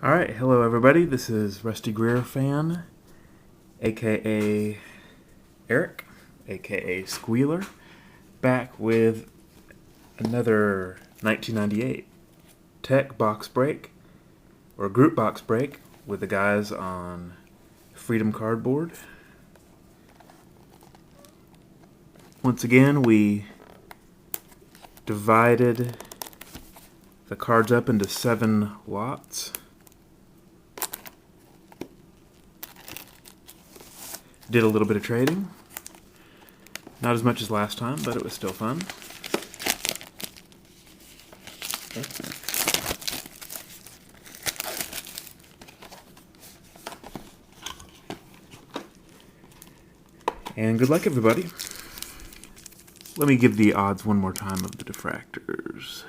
Alright, hello everybody, this is Rusty Greer Fan, aka Eric, aka Squealer, back with another 1998 Tek Box Break, or Group Box Break, with the guys on Freedom Cardboard. Once again, we divided the cards up into 7 lots. Did a little bit of trading. Not as much as last time, but it was still fun. And good luck, everybody. Let me give the odds one more time of the diffractors.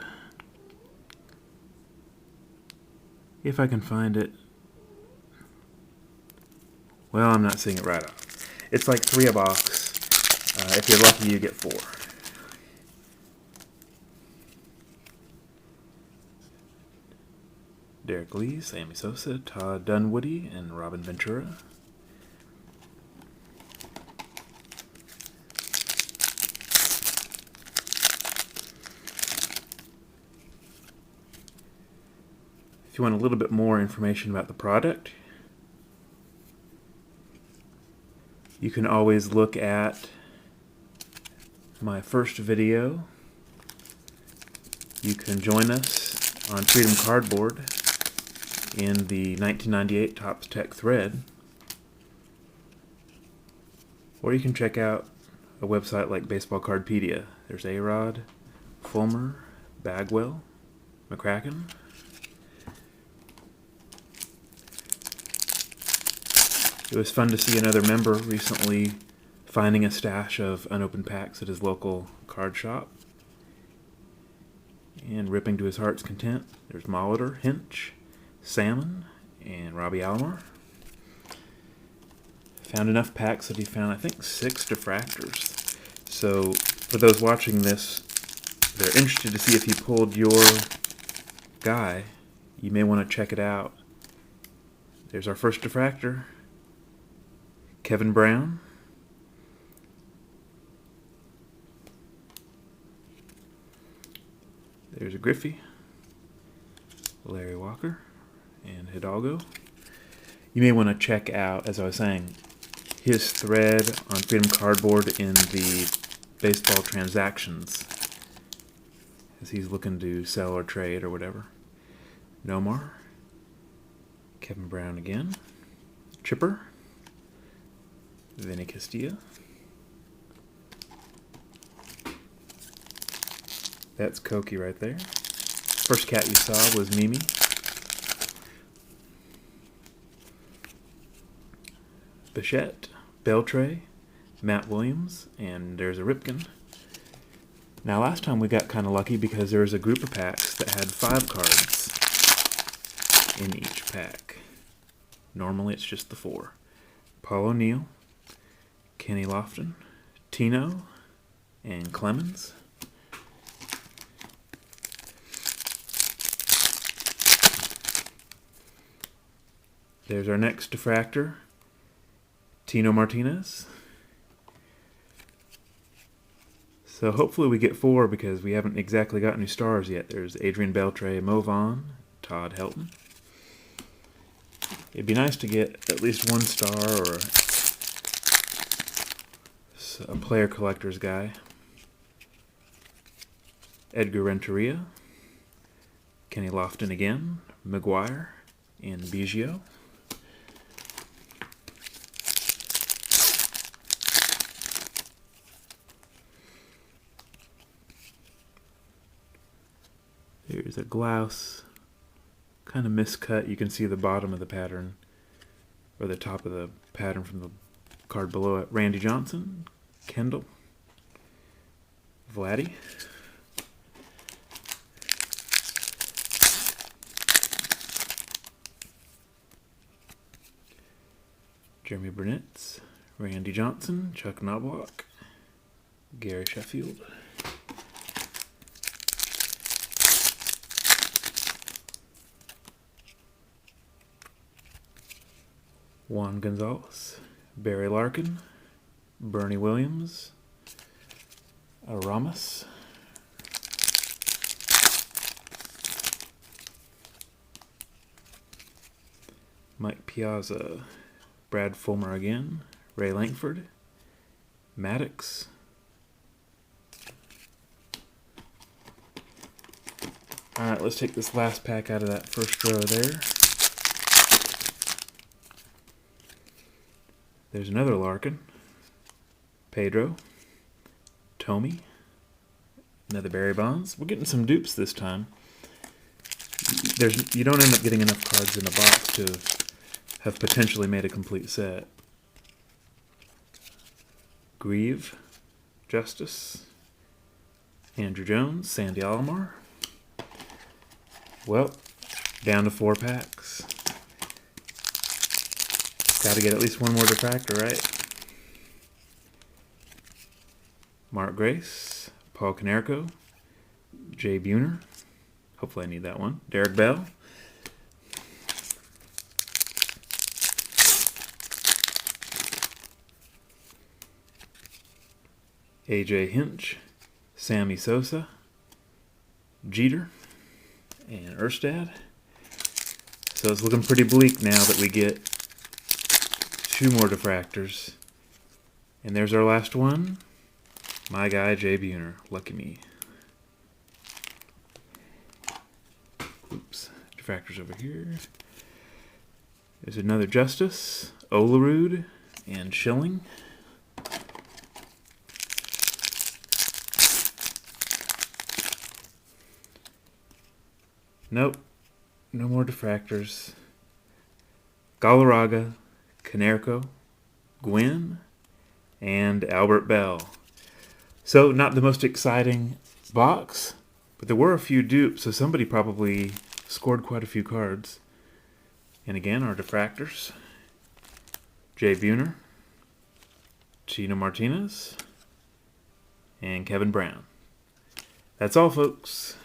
If I can find it. Well, I'm not seeing it right off. It's like 3 a box. If you're lucky, you get 4. Derek Lee, Sammy Sosa, Todd Dunwoody, and Robin Ventura. If you want a little bit more information about the product, you can always look at my first video. You can join us on Freedom Cardboard in the 1998 Topps Tek thread. Or you can check out a website like Baseball Cardpedia. There's A-Rod, Fulmer, Bagwell, McCracken. It was fun to see another member recently finding a stash of unopened packs at his local card shop and ripping to his heart's content. There's Molitor, Hinch, Salmon, and Robbie Alomar. Found enough packs that he found, I think, 6 diffractors. So for those watching this, they're interested to see if he pulled your guy. You may want to check it out. There's our first diffractor. Kevin Brown. There's a Griffey, Larry Walker, and Hidalgo. You may want to check out, as I was saying, his thread on Freedom Cardboard in the baseball transactions, as he's looking to sell or trade or whatever. Nomar, Kevin Brown again, Chipper, Vinny Castilla. That's Koki right there. First cat you saw was Mimi. Bichette, Beltray, Matt Williams, and there's a Ripken. Now last time we got kind of lucky because there was a group of packs that had 5 cards in each pack. Normally it's just the 4. Paul O'Neill, Kenny Lofton, Tino, and Clemens. There's our next diffractor, Tino Martinez. So hopefully we get 4 because we haven't exactly got any stars yet. There's Adrian Beltre, Mo Vaughn, Todd Helton. It'd be nice to get at least 1 star or a player collector's guy. Edgar Renteria, Kenny Lofton again, McGuire, and Biggio. There's a Glaus, kind of miscut. You can see the bottom of the pattern, or the top of the pattern from the card below it. Randy Johnson, Kendall, Vladdy, Jeremy Burnett, Randy Johnson, Chuck Knobloch, Gary Sheffield, Juan Gonzalez, Barry Larkin, Bernie Williams, Aramis, Mike Piazza, Brad Fulmer again, Ray Langford, Maddox, alright, let's take this last pack out of that first row there. There's another Larkin, Pedro, Tommy, another Barry Bonds. We're getting some dupes this time. You don't end up getting enough cards in a box to have potentially made a complete set. Grieve, Justice, Andrew Jones, Sandy Alomar. Well, down to 4 packs. Got to get at least one more diffractor, right? Mark Grace, Paul Konerko, Jay Buhner. Hopefully I need that one. Derek Bell. AJ Hinch, Sammy Sosa, Jeter, and Erstad. So it's looking pretty bleak now that we get 2 more diffractors. And there's our last one. My guy, Jay Buhner. Lucky me. Oops. Diffractors over here. There's another Justice, Olerud, and Schilling. Nope. No more diffractors. Galarraga, Konerko, Gwynn, and Albert Bell. So, not the most exciting box, but there were a few dupes, so somebody probably scored quite a few cards. And again, our diffractors. Jay Buhner, Chino Martinez, and Kevin Brown. That's all, folks.